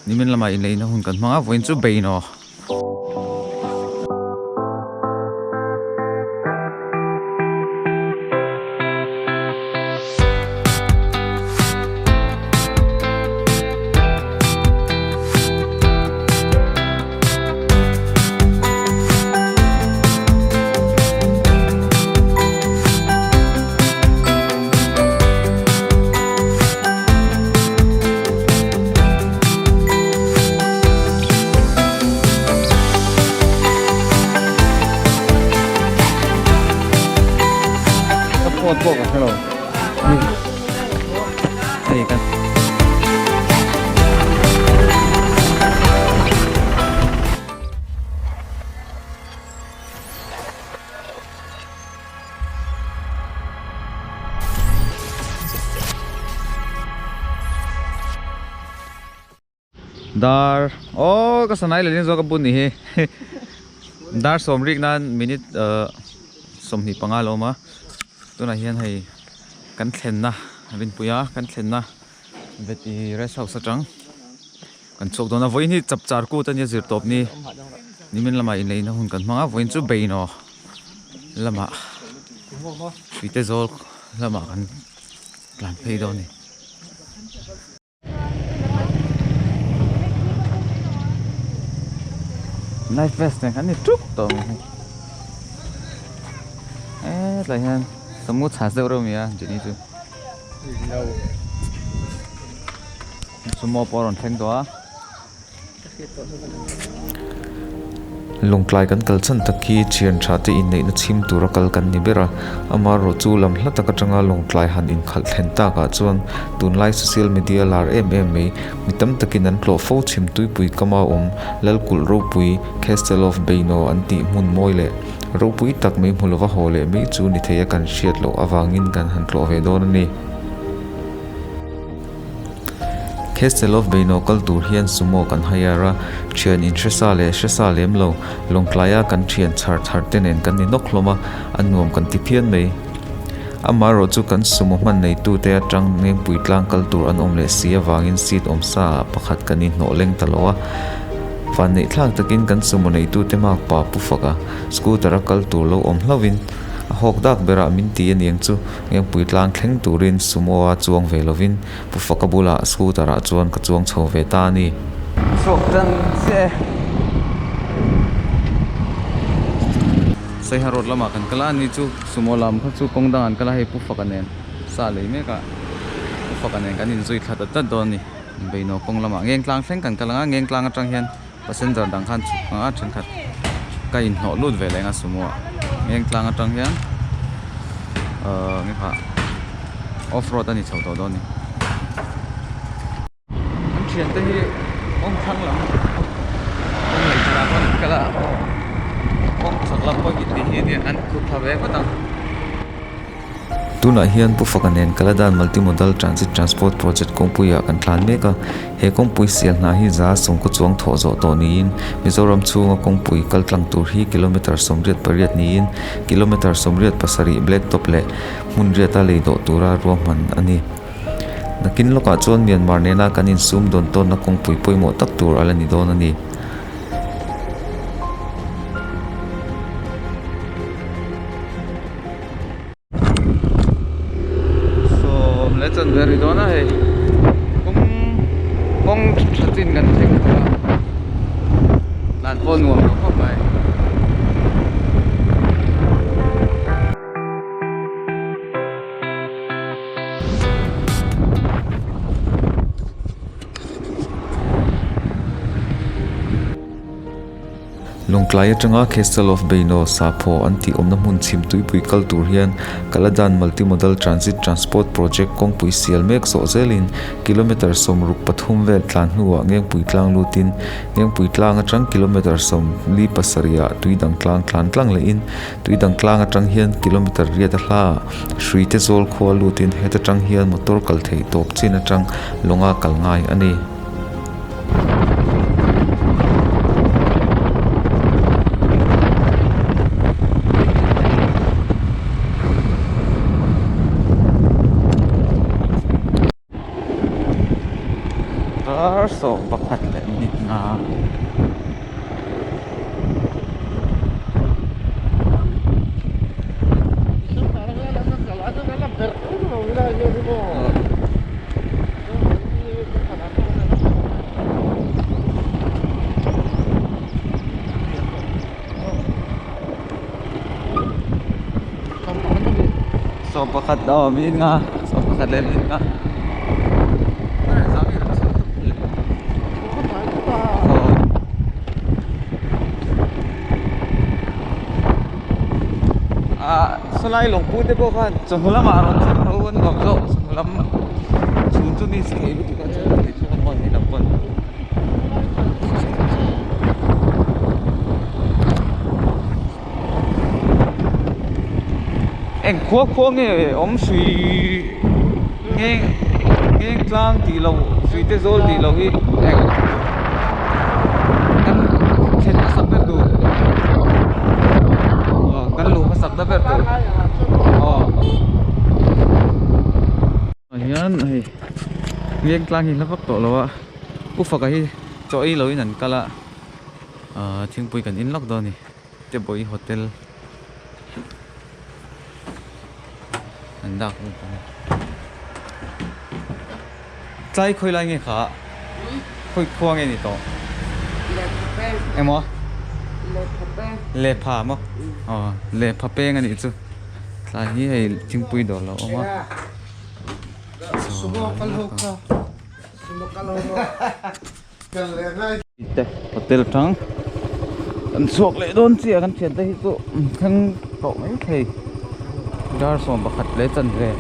ni min lama in leina hun kan manga voin chu Beinoโคตรพวกกันฮัลโหลนี่กันดาร์โอ้ก็สนายเลยนี่โจกับบุญนี่เฮดาร์สมริกนั้นมินิสมนิปังอาโลมาตัวไหนเห็นให้กันเข็นนะเป็นปุยะกันเข็นนะเวทีเรสเฮาส์จังกันโชคตัวน่ะวันนี้จับจาร์กูตันยาจิตตบนี่นี่มันละมาอินเลยนะหุ่นกันมาวันนี้จูเบย์นอละมาฟิตเซอลละมากันกลั่นเพย์ดอนี่ไนฟ์เวสเนี่ยกันนี่จุกตัวอะไรฮะสมมุติหาเซลล์มีอ่ะจีนี่จูสมมติปอนด์แข็งตัวลงกลายกันกัลชันตะกี้เชียนชาติอินในนัดชิมตัวรักกันนิเบระอามาโรจูลำลัตกจังอาลงกลายหันอินขัดเห็นตากาจวนตุนไลฟ์โซเชียลมีเดียลาร์มีตั้มตะกินนั้นโผล่โฟชิมตุยปุยกมาแล้วกุลรูปุยแคสเตลอฟเบโนอันติมุนมอยเล่รูปุยตักไม่มุลวะโฮเล่ไม่จูนิเทียกันเชียดโลอวางินกันหันโผล่เวโดนนี่เคสเตลอฟเบโนกัลตูเฮียนสุโมกันไฮยาระเชียนอินเทรซาเลมโลลงกลายกันเชียนชาร์ทาร์เตเนนกันนินกลมาอันงวมกันติเพียนไม่อามาโรจูกันสุโมมันในตู้เตะจังเงียงปุยกลางกัลตูอันเลเสียวางินซีดซาประคัดกันนินโนเล็งตลอดฟันในทางตะกินกันสุโมในตู้เตะมากป่าปุฟกะสกูตระกัลตูโลลวินหกดักเบรามินตีเนียงจูยังปุยตลางแข็งตูรินสุโมอาจวงเวลวินปุฟกบุลาสกูตระจวนกจวงโชเวตานีโชคจังเสียใส่ฮารถละมากันกลานี่จูสุโมลามเขาจูกงดังอันกลาให้ปุฟกันเนนซาเลยเมกะปุฟกันเนนกันนินจุยขัดตัดโดนนี่เบโนกงละมาเงียงกลางแข็งกันกลางเงียงกลางจังเฮียนปัสเซนจอดังขันจุงอาชันขัดก็อินโนลุดเวลงาสุโมเงียงกลางจังเฮียนนี่ค่ะออฟโรดอันนี้ชาวตัวนี่มันเขียนแต่ที่องค์ข้างหลังองค์ไหนขนาดนั้นก็ละองค์สักลำก็ยินดีเนี่ยอันคือพาเวก็ต้องตุนอาเฮียนผู้ฟังกันเองกระดานมัลติโมดัลทรานสิตทรานสปอร์ตโปรเจกต์กงปุยกันคลานเมกะเฮกงปุยเสียงนาฮิจ้าส่งกุจวงทอโจตัวนี้มิโซรัมชูงกงปุยกัลกลังตูฮีกิโลเมตรสมเรียดปริยัดนี้กิโลเมตรสมเรียดปัสรีเบล็กตบเล่มุนเรียตาเลโดตูรารวมมันอันนี้นักกินโลกาจวนเมียนมาร์เนนากันอินซูมโดนต้นนักกงปุยปุยหมดตักตูรอะไรนี่โดนอันนี้จนเวริโดนะเฮ้คงชัดเจนกันใช่ไหมครับลานโพนวมเข้าไป Lawngtlai atanga Castle of Beino Saphao anti omna mun chim tuipui kaltur hian Kaladan Multimodal Transit Transport Project kongpui sialmek so zelin kilometer som ruk pathum vel tlan hnuwa Ngengpuitlang lutin Ngengpuitlang atang kilometer som li pasaria tuidang tlang tlang le in tuidang tlang atang hian kilometer riat hla Sri te zol khwa lutin hetatang hian motor kal thei top chin atang longa kalngai ani Rar so pakhat le nit nga so pakhat daw min nga so pakhat le min nga Salai Lawngpuit po kan Sunghulam aron sa roon gomso Sunghulam sunto ni sa ilu ka dito mo hinapon Eng khuwa nge sui Ngengpuitlang di lo sui te zol di lo hi eng kan chen sak ber du kan lu sak da ber du ayan ay Ngengpuitlang hi lapak to lo wa ufa ka hi choi lo in an kala thingpui kan in lok do ni te boi hotel andak Tlai khoi lai nge kha khoi khuang nge ni to emo le pha mo le pha pe nga ni chu tlai hi hei thingpui do lo ma sumo kalho ka sumo kalho kan le nai te hotel thang an suak le don chi kan thian te hi chu kan to mai thei dar som bakhat le chan re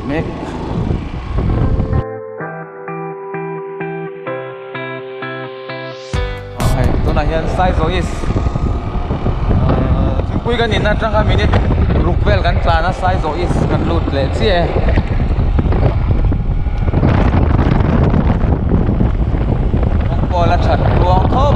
mek ai to na hian sai zo is pui kan in na tanga minute rukvel kan plana sai zo is kan lut le chi e bola chat luang thop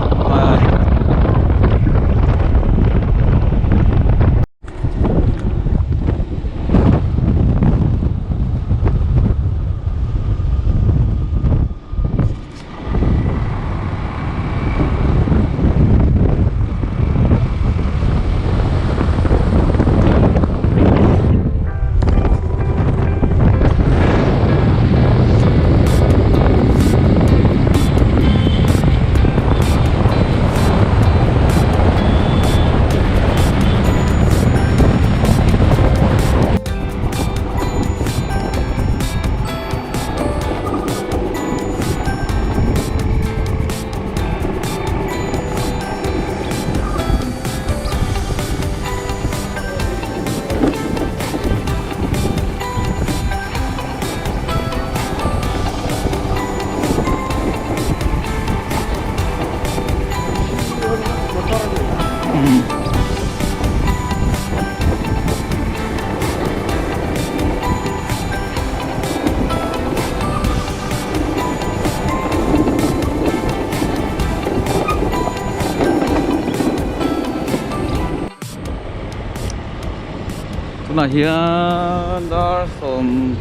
mà hiền đó xóm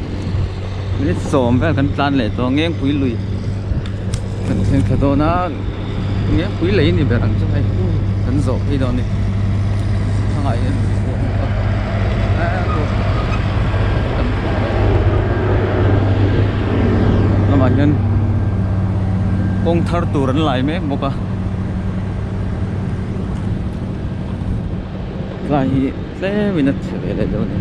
nít xóm về căn plan lệ to nghe quý lùi cần thêm cái đó nó nghe quý lấy thì về đằng trước hay cần rộ đi đó này thằng ấy nó mà nhân công thar tu rắn lại mấy một à lại thế mình nó sẽ về đâu này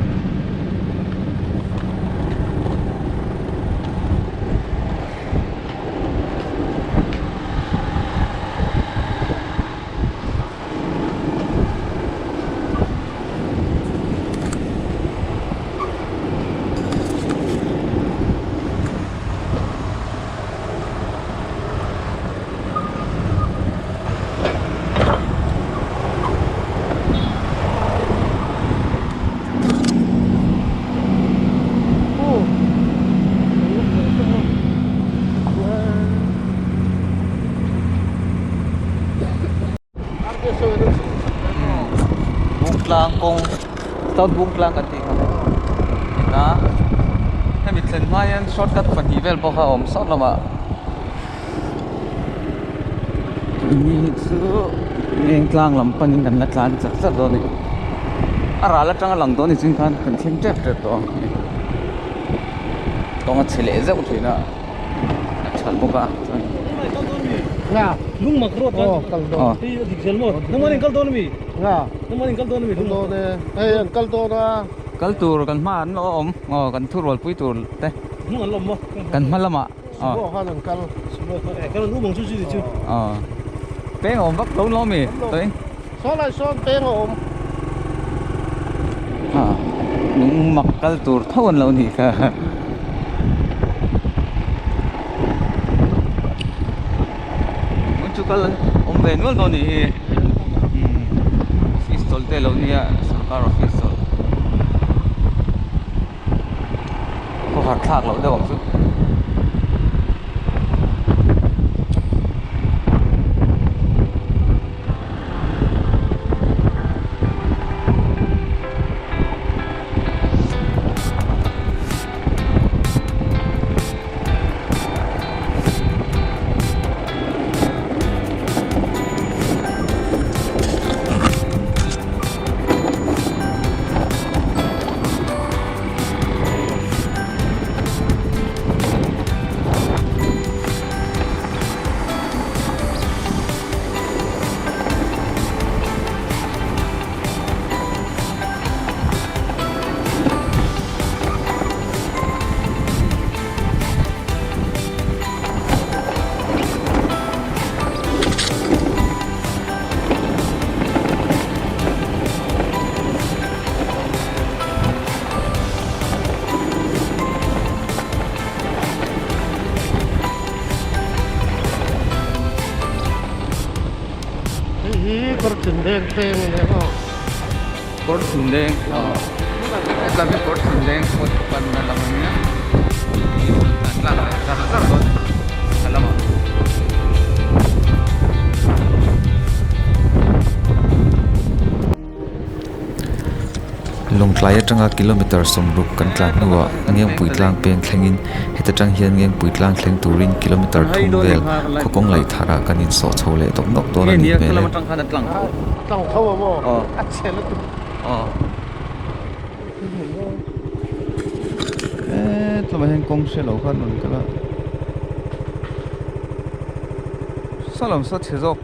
kung South Ngengpuitlang kan ting na hemi tlen ma yan shortcut fan hi vel bo kha om sat lama ini su Ngengpuitlang lampanin kan latlan sak do ni ara la tang lang do ni jing kan kan thing tep tep do tong chele za uthina chal boka nga lung makro ta kal do ti diksel mo namani kal do mi nga namani kal do mi do ne ai kal do na kal tur kan ma an lo om kan thur wal pui tur te nu an lom mo kan malama bo han kal subo kal lu mong su su chu bé ôm bắt đúng lo mì tới số lại số bé ôm những mặc cái tour thâu anh lâu thì cả muốn chụp cái ôm về nữa rồi thì office tol te lâu thì सरकार office tol có hạt thạc lâu đâu chứ đen đen này không cột đen làm cái cột đen cột pan dalam ini lah dasar cột dalam Lawngtlai atanga kilometer somruk kan tlan nuwa Ngengpuitlang peng thlengin heta tang hian Ngengpuitlang thleng turin kilometer thumvel khokong lai thara kanin so chhole tok nok do na ni mele tlang thau mo achel tlama hen kong se lo khan nun kala salam sa chezok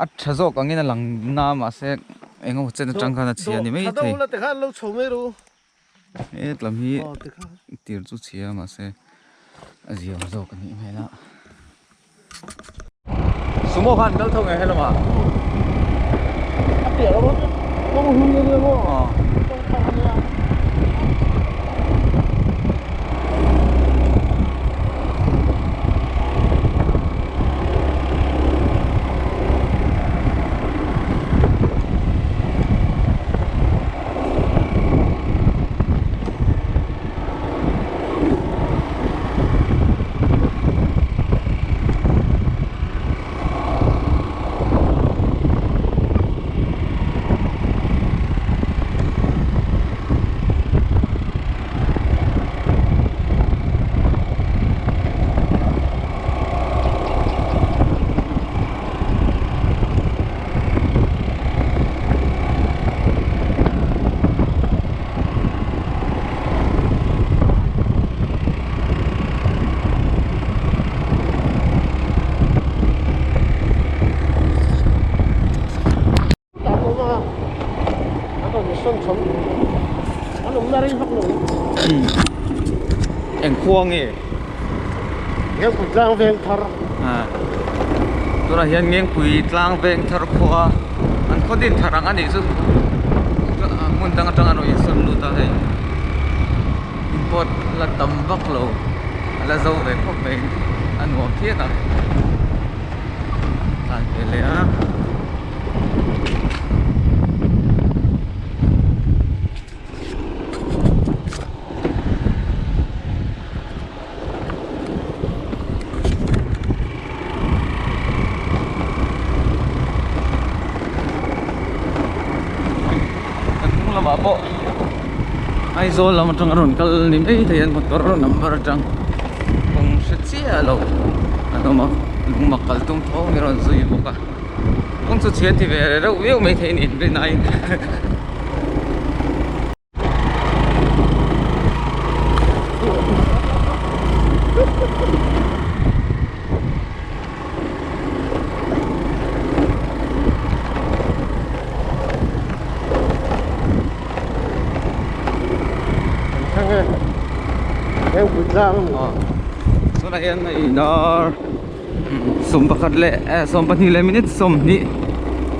achhazok angina lang na ma se engau chen tang khana chia ni mai thei la te khan lo chome ro tlam hi tir chu chia ma se aziam zo kan ni mela sumo khan dal thong he lama tia lo mo hun ni mo Ngengpuitlang e Ngengpuitlang veng thar tura hian Ngengpuitlang veng thar khuwa an khodin tharang ani chu mun tang tang ro isun lu ta hei import la tam vak lo ala zo ve khop ve an ngom thiet a tan pe le a Bapo, ai zo lama tang aron kal nim ei theian motor number tang kong setsia lo ano ma lung makal tung thau mi ron zui boka ong chu chian ti ve ro veu mai thein in rin ai Ngengpuitlang so na yan ay nar sumpakat le sompat ni le minute som ni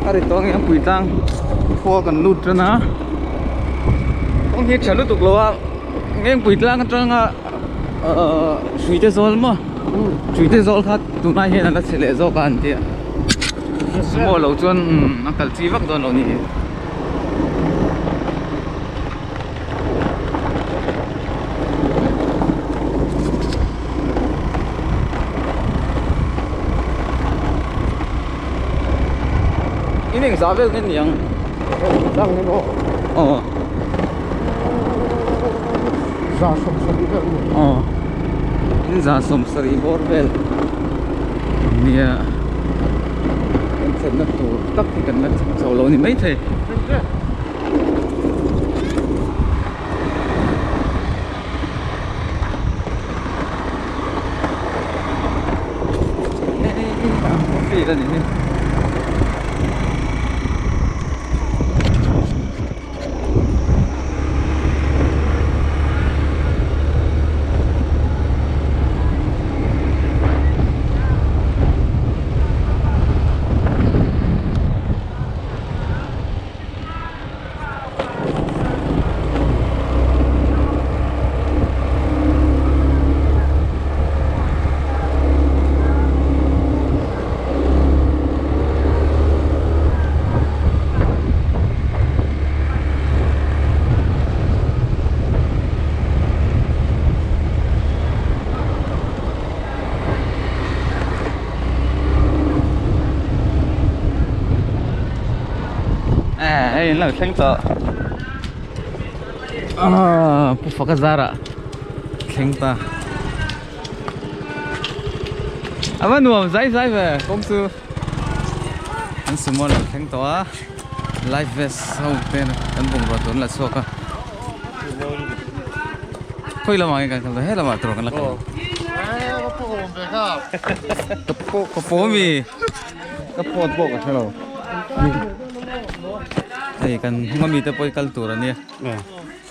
ari to Ngengpuitlang kho kan lut na ong hi chalu tuk lo Ngengpuitlang atanga suite zol ma suite zol khat tu na hian ala chele zo kan ti mo lo chuan akal chi vak don lo ni ini Saphao kan yang lang ni mo sa som ini za som sari borbel nia kan sen na tu tak ti kan na solo ni mai the Phi ra ni Hey, lang theng ta pu fakazara theng ta awan nuam zai ve công sư anh sumo lang theng to live vest sau tên anh bung rồi tuần là suka khơi làm cái kan hết làm trộn kan la ko po be ka po mi ka po ka hello thì kan ngami te poi culture ania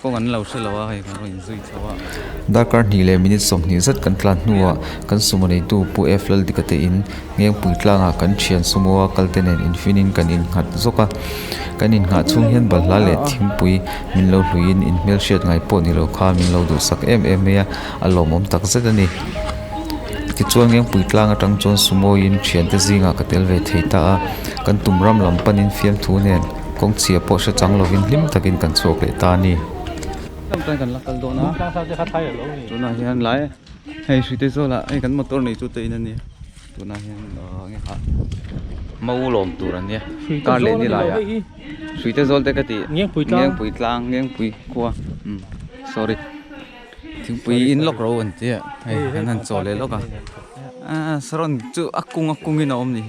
ko kan lo se lawa hai kan rin zui chawa dakar ni le minute som ni zat kan tlan nuwa kan sumonei tu pu flal dikate in Ngengpuitlang a kan thian sumowa kaltenen infinin kan in khat zoka kan in nga chung hian balhla le thimpui min lo hluin in mel shet ngai po ni lo kha min lo du sak em ya alomom tak zet ani ti chuan Ngengpuitlang atang chon sumo in thian te zinga katel ve theita a kan tumram lam panin fiam thu nen kong chia po sha chang lovin lim takin kan chok le ta ni lam kan lakal do na tang sa je kha thai lo ni tu na hian lai hei suite zo la ai kan motor nei chu te in ani tu na hian nge ha mau lom tur ani kar le ni la ya suite zol te ka ti Ngengpuitlang kwa sorry thingpui in lok ro an ti hei han chole loka saron chu akung in om ni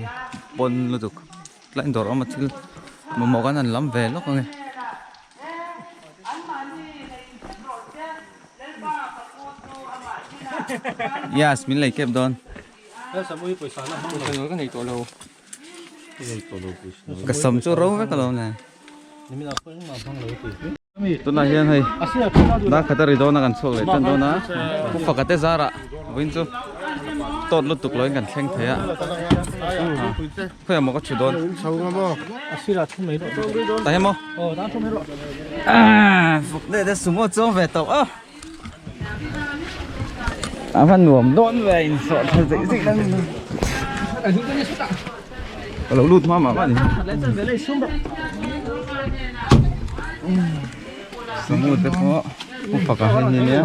pon lu duk tlain dor am thil mo kan an lam ve lok nge yes min lai kep don sa mo paisa na ka ngai to lo ka sam chu ro ve ka lo na ni mi na pa ma phang lo ti tu na hian hei asia da khatari do na kan chok le tan do na ku fakate zara win chu tot lu tuk loi kan thleng thaya khoi mo ka chu don sau nga mo asia thu mai ro ta he mo da thu mai ro fuk de sumo chong ve to van nuam don về in sọ thật dễ dị lắm lâu lút mà bạn sớm một tí có phật cả hình như nhé